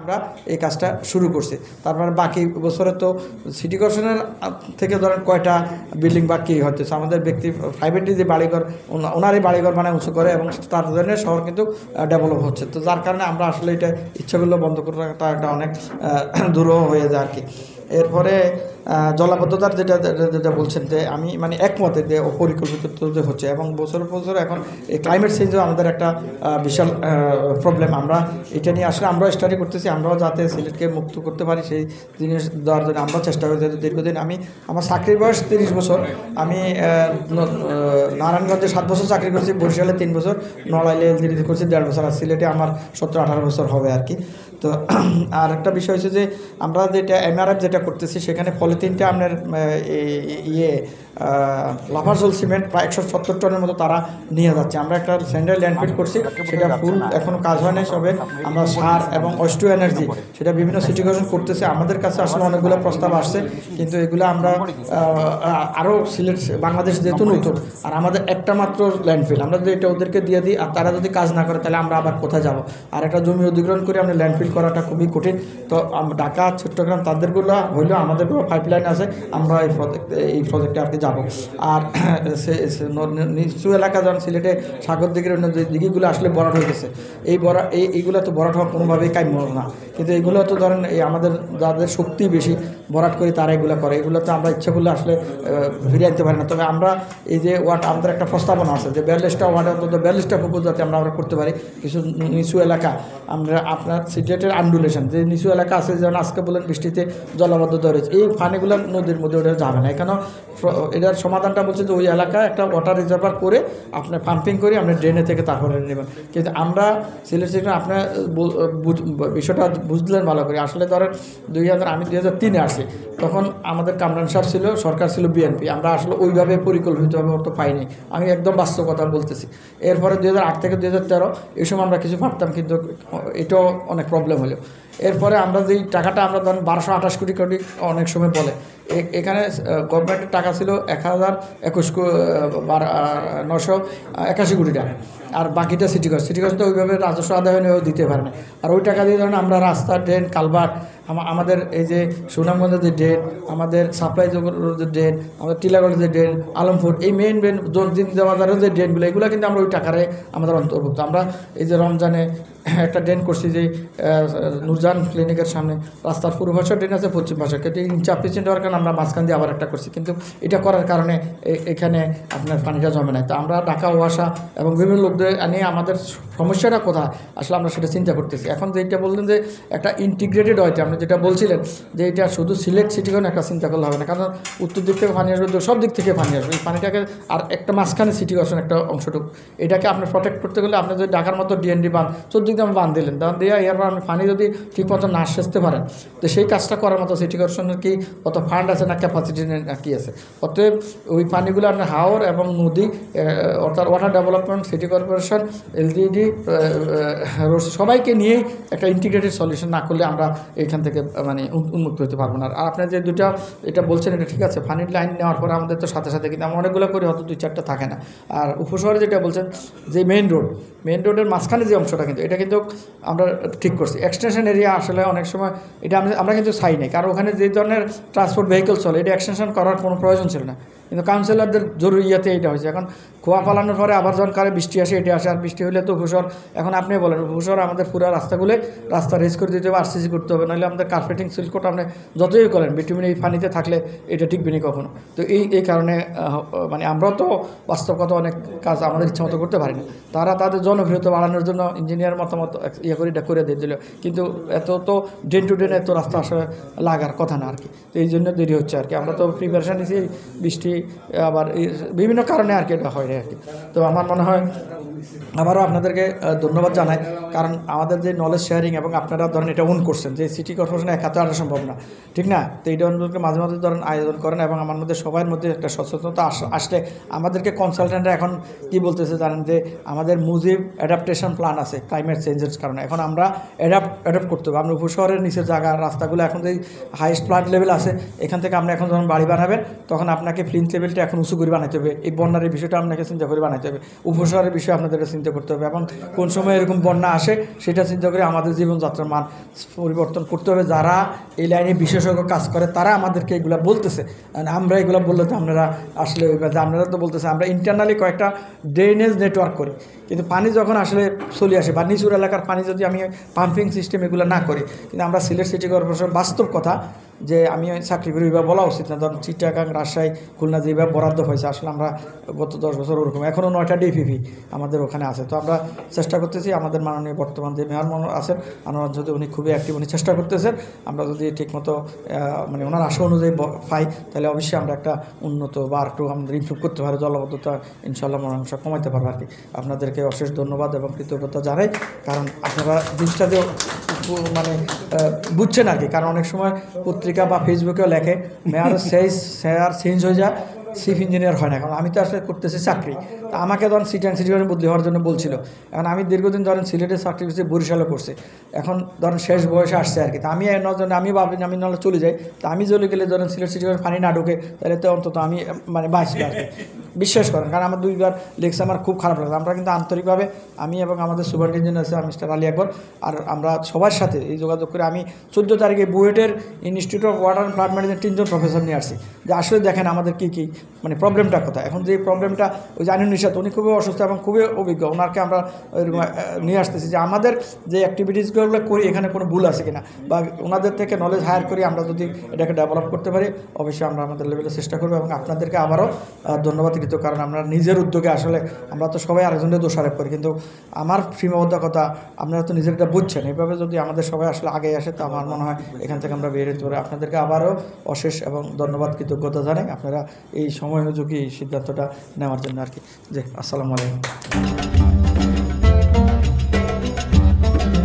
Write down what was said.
আমরা এই কাজটা শুরু করছি। তারপরে বাকি বছরে তো সিটি কর্পোরেশনের থেকে ধরেন কয়টা বিল্ডিং বাকি হতেছে, আমাদের ব্যক্তি প্রাইভেটলি যে বাড়িঘর ওনারই বাড়িঘর মানে উঁচু করে এবং তার ধরনের শহর কিন্তু ডেভেলপ হচ্ছে। তো যার কারণে আমরা আসলে এটা ইচ্ছাগুলো বন্ধ করে রাখাটা অনেক দূরও হয়ে যায় আর কি। এরপরে জলাবদ্ধতার যেটা বলছেন যে আমি মানে একমতে যে অপরিকল্পিত হচ্ছে এবং বছর বছর এখন এই ক্লাইমেট চেঞ্জও আমাদের একটা বিশাল প্রবলেম। আমরা এটা নিয়ে আসলে আমরাও স্টাডি করতেছি, আমরাও যাতে সিলেটকে মুক্ত করতে পারি সেই জিনিস দেওয়ার জন্য আমরা চেষ্টা করি। দীর্ঘদিন আমার চাকরির বয়স 30 বছর, আমি নারায়ণগঞ্জে 7 বছর চাকরি করছি, বরিশালে 3 বছর, নড়াইলে এলজিডিতে করছি 1.5 বছর, আর সিলেটে আমার 17-18 বছর হবে আর কি। তো আর একটা বিষয় হচ্ছে যে আমরা যেটা এমআরএফ যেটা করতেছি সেখানে পলিথিনটা আপনার লাফারজল সিমেন্ট প্রায় 170 টনের মতো তারা নিয়ে যাচ্ছে। আমরা একটা সেন্ট্রাল ল্যান্ডফিল করছি, সেটা ফুল এখনও কাজ হয় না, সবে আমরা সার এবং ওয়েস্ট টু এনার্জি সেটা বিভিন্ন সিটি কর্পোরেশন করতেছে। আমাদের কাছে আসলে অনেকগুলো প্রস্তাব আসছে, কিন্তু এগুলো আমরা আরও সিলেট বাংলাদেশ যেহেতু নতুন আর আমাদের একটা মাত্র ল্যান্ডফিল, আমরা যদি এটা ওদেরকে দিয়ে দিই আর তারা যদি কাজ না করে তাহলে আমরা আবার কোথায় যাব? আর একটা জমি অধিগ্রহণ করে আমরা ল্যান্ডফিল করাটা খুবই কঠিন। তো ঢাকা চট্টগ্রাম তাদেরগুলো হইলেও আমাদেরগুলো পাইপলাইন আছে, আমরা এই প্রজেক্টে আর কি যাব। আর নিচু এলাকা যেমন সিলেটে সাগর দিকের অন্য যে দিঘিগুলো আসলে ভরাট হয়ে গেছে, এইগুলো তো ভরাট হওয়া কোনোভাবেই কাম্য না। কিন্তু এগুলো তো ধরেন এই আমাদের যাদের শক্তি বেশি ভরাট করি তারা এগুলো করে, এগুলো তো আমরা ইচ্ছা করলে আসলে ফিরে আনতে পারি না। তবে আমরা এই যে আমাদের একটা প্রস্তাবনা আছে যে 42টা ওয়ার্ডে অন্তত 42টা পুকুর যাতে আমরা করতে পারি। কিছু নিচু এলাকা আমরা আপনার সিলেটের আন্ডুলেশন যে নিচু এলাকা আছে, যেমন আজকে বলেন বৃষ্টিতে জলাবদ্ধতা রয়েছে, এই পানিগুলো নদীর মধ্যে ওটা যাবে না। এখানেও এটার সমাধানটা বলছে যে ওই এলাকায় একটা ওয়াটার রিজার্ভার করে আপনার পাম্পিং করে আপনি ড্রেনে থেকে তারপরে নেবেন। কিন্তু আমরা সিলেট সিটি আপনার বিষয়টা বুঝলেন ভালো করে। আসলে ধরেন আমি 2003-এ আসি, তখন আমাদের কামরান সাহেব ছিল, সরকার ছিল বিএনপি, আমরা আসলে ওইভাবে পরিকল্পিতভাবে অর্থ পাইনি। আমি একদম বাস্তব কথা বলতেছি। এরপরে 2008 থেকে 2013 এই সময় আমরা কিছু ভাবতাম, কিন্তু এটাও অনেক প্রবলেম হলো। এরপরে আমরা যেই টাকাটা আমরা ধরেন 1228 কোটি অনেক সময় বলে, এখানে গভর্নমেন্টের টাকা ছিল 1021,981 কোটি টাকা, আর বাকিটা সিটি কর্পোরেশন তো ওইভাবে রাজস্ব আদায় হয়ে দিতে পারে না। আর ওই টাকা দিয়ে ধরেন আমরা রাস্তা, ড্রেন, কালভার্ট, আমাদের এই যে সুনামগঞ্জের যে ড্রেন, আমাদের সাপ্লাই যে ড্রেন, আমাদের টিলাগড়ের যে ড্রেন, আলমপুর, এই মেইন বাজারের যে ড্রেনগুলো, এগুলো কিন্তু আমরা ওই টাকারে আমাদের অন্তর্ভুক্ত। আমরা এই যে রমজানে একটা ড্রেন করছি যে নুরজান ক্লিনিকের সামনে, রাস্তার পূর্ব পাশে ড্রেন আছে, পশ্চিম পাশে, কিন্তু ইনসাফিসিয়েন্ট হওয়ার কারণে আমরা মাঝখান দিয়ে আবার একটা করছি, কিন্তু এটা করার কারণে এখানে আপনার পানিটা জমে নাই। তো আমরা ঢাকা ওয়াসা এবং বিভিন্ন লোকদের নিয়ে আমাদের সমস্যাটা কোথায় আসলে আমরা সেটা চিন্তা করতেছি। এখন যেটা বললেন যে একটা ইন্টিগ্রেটেড হয়তো আপনি যেটা বলছিলেন যে এটা শুধু সিলেট সিটি করে একটা চিন্তা করলে হবে না, কারণ উত্তর দিক থেকে পানি আসবে, সব দিক থেকে পানি আসবে। এই পানিটাকে আর একটা মাঝখানে সিটি করছেন একটা অংশটুকু, এটাকে আপনি প্রোটেক্ট করতে গেলে আপনি যদি ঢাকার মতো ডিএনডি বাঁধ চতুর্দিক দিয়ে বাঁধ দিলেন, বাঁধ দিয়ে এরপর আপনি পানি যদি ঠিকমতো না সেচতে পারেন, তো সেই কাজটা করার মতো সিটি কর্পোরেশনের কি কত ফান্ড আছে না ক্যাপাসিটি না কি আছে? অতএব ওই পানিগুলো আপনার হাওর এবং নদী অর্থাৎ water development, city corporation, LGD, সবাইকে নিয়েই একটা ইন্টিগ্রেটেড সলিউশন না করলে আমরা এখান থেকে মানে উন্মুক্ত হতে পারবো না। আর আপনার যে দুটা এটা বলছেন এটা ঠিক আছে, পানির লাইন নেওয়ার পরে আমাদের তো সাথে সাথে কিন্তু আমরা অনেকগুলো করে হয়তো 2-4টা থাকে না। আর উপশহরে যেটা বলছেন যে মেইন রোডের মাঝখানে যে অংশটা, কিন্তু এটা কিন্তু আমরা ঠিক করছি। এক্সটেনশন এরিয়া আসলে অনেক সময় এটা আমরা কিন্তু চাই নাই, কারণ ওখানে যে ধরনের ট্রান্সপোর্ট ভেহিকল চলে এটা এক্সটেনশন করার কোনো প্রয়োজন ছিল না, কিন্তু কাউন্সিলরদের জরুরি ইয়েতে এটা হয়েছে। এখন খোয়া পালানোর পরে আবার যখন কারে বৃষ্টি আসে এটা আসে, আর বৃষ্টি হলে তো উপশহর, এখন আপনি বলেন উপশহর আমাদের পুরো রাস্তা রেস করে দিতে হবে, আরসিসি করতে হবে, নাহলে আমাদের কার্পেটিং সিল্কটা আপনি যতই করেন বিটুমিন এই পানিতে থাকলে এটা টিকবে না কখনো। তো এই কারণে মানে আমরাও তো বাস্তবগত অনেক কাজ আমাদের ইচ্ছা মতো করতে পারি না, তারা তাদের জনপ্রিয়তা বাড়ানোর জন্য ইঞ্জিনিয়ার মতামত করে এটা করে দিয়ে দিল, কিন্তু এত তো ড্রেন টু ড্রেন এত রাস্তা আসলে লাগার কথা না আর কি। তো এই জন্য দেরি হচ্ছে আর কি। আমরা তো প্রিপারেশান নিয়েছি, বৃষ্টি আবার বিভিন্ন কারণে আর কি এটা হয় আর কি। তো আমার মনে হয় আবারও আপনাদেরকে ধন্যবাদ জানাই, কারণ আমাদের যে নলেজ শেয়ারিং এবং আপনারা ধরেন এটা ওন করছেন যে সিটি কর্পোরেশনে একা তো আনা সম্ভব না, ঠিক না? তো এই ধরনের মাঝে মাঝে ধরেন আয়োজন করেন এবং আমার মধ্যে সবার মধ্যে একটা সচেতনতা আসলে আমাদেরকে কনসালটেন্টরা এখন কি বলতেছে জানেন, যে আমাদের মুজিব অ্যাডাপ্টেশন প্ল্যান আছে ক্লাইমেট চেঞ্জের কারণে, এখন আমরা অ্যাডাপ্ট করতে হবে। আমরা উপশহরের নিচের জায়গা রাস্তাগুলো এখন যে হাইয়েস্ট প্লান্ট লেভেল আছে, এখান থেকে আপনি এখন যখন বাড়ি বানাবেন তখন আপনাকে প্লিন্থ লেভেলটা এখন উঁচু করে বানাইতে হবে, এই বন্যার এই বিষয়টা আপনাকে চিন্তা করে বানাইতে হবে, উপসাগরের বিষয়ে আপনাদেরকে চিন্তা করতে হবে, এবং কোন সময় এরকম বন্যা আসে সেটা চিন্তা করে আমাদের জীবনযাত্রার মান পরিবর্তন করতে হবে। যারা এই লাইনে বিশেষজ্ঞ কাজ করে তারা আমাদেরকে এগুলো বলতেছে, আমরা এগুলো বললে তো আপনারা আসলে আপনারা তো বলতেছে আমরা ইন্টারনালি কয়েকটা ড্রেনেজ নেটওয়ার্ক করি, কিন্তু পানি যখন আসলে চলে আসে বা নিচুর এলাকার পানি যদি আমি পাম্পিং সিস্টেম এগুলো না করি, কিন্তু আমরা সিলেট সিটি কর্পোরেশন বাস্তব কথা যে আমি চাকরি করি ওইভাবে বলা উচিত না, ধরুন চিটাগাং, রাজশাহী, খুলনা যেভাবে বরাদ্দ হয়েছে আসলে আমরা গত 10 বছর ওরকম এখনও 9টা ডিপিপি আমাদের ওখানে আছে। তো আমরা চেষ্টা করতেছি, আমাদের মাননীয় বর্তমান যে মেয়র আছে আনোয়ার যদি উনি খুবই অ্যাক্টিভ, উনি চেষ্টা করতেছেন, আমরা যদি ঠিকমতো মানে ওনার আশা অনুযায়ী পাই তাহলে অবশ্যই আমরা একটা উন্নত বা একটু আমাদের ইমপ্রুভ করতে পারি, জলবদ্ধতা ইনশাআল্লাহ অংশ কমাইতে পারবো আর কি। আপনাদেরকে অশেষ ধন্যবাদ এবং কৃতজ্ঞতা জানাই, কারণ আপনারা জিনিসটা যে মানে বুঝছেন আর কি, কারণ অনেক সময় পত্রিকা বা ফেসবুকেও লেখে মেয়ার শেয়ার চেঞ্জ হয়ে যায়, চিফ ইঞ্জিনিয়ার হয় না। কারণ আমি তো আসলে করতেছি চাকরি, তা আমাকে ধরেন সিটি অ্যান্ড সিটি কর্পোরেশন বদলি হওয়ার জন্য বলছিল, এখন আমি দীর্ঘদিন ধরেন সিলেটে চাকরি করছি, বরিশালে করছি, এখন ধরেন শেষ বয়সে আসছে আর কি। তা আমি আমি ভাবি আমি নাহলে চলে যাই, তা আমি চলে গেলে ধরেন সিলেট সিটি কর্পোরেশন পানি না ঢুকে তাহলে তো অন্তত আমি মানে বাঁচি আর কি, বিশ্বাস করেন। কারণ আমার 2বার লেগছে, আমার খুব খারাপ লাগছে। আমরা কিন্তু আন্তরিকভাবে আমি এবং আমাদের সুপারিনটেনডেন্ট আছে মিস্টার আলী আকবর, আর আমরা সবার সাথে এই যোগাযোগ করে আমি 14 তারিখে বুয়েটের institute of water and plant management 3জন প্রফেসর নিয়ে আসছি, যে আসলে দেখেন আমাদের কী মানে প্রবলেমটা কোথায়। এখন যে প্রবলেমটা ওই যে আইনুল নিশাত উনি খুবই অসুস্থ এবং খুবই অভিজ্ঞ, ওনাকে আমরা নিয়ে আসতেছি যে আমাদের যে অ্যাক্টিভিটিসগুলো করি এখানে কোনো ভুল আছে কিনা, বা ওনাদের থেকে নলেজ হায়ার করি আমরা যদি এটাকে ডেভেলপ করতে পারি অবশ্যই আমরা আমাদের লেভেলে চেষ্টা করবো। এবং আপনাদেরকে আবারও ধন্যবাদ দিত, কারণ আমরা নিজের উদ্যোগে আসলে আমরা তো সবাই আরেকজনের দোষারোপ করি, কিন্তু আমার সীমাবদ্ধতা আপনারা তো নিজেরটা বুঝছেন। এইভাবে যদি আমাদের সবাই আসলে আগে আসে তো আমার মনে হয় এখান থেকে আমরা বের হতে পারি। আপনাদেরকে আবারও অশেষ এবং ধন্যবাদ কৃতজ্ঞতা জানাই আপনারা এই সময় উপযোগী এই সিদ্ধান্তটা নেওয়ার জন্য আর কি। জি, আসসালামু আলাইকুম।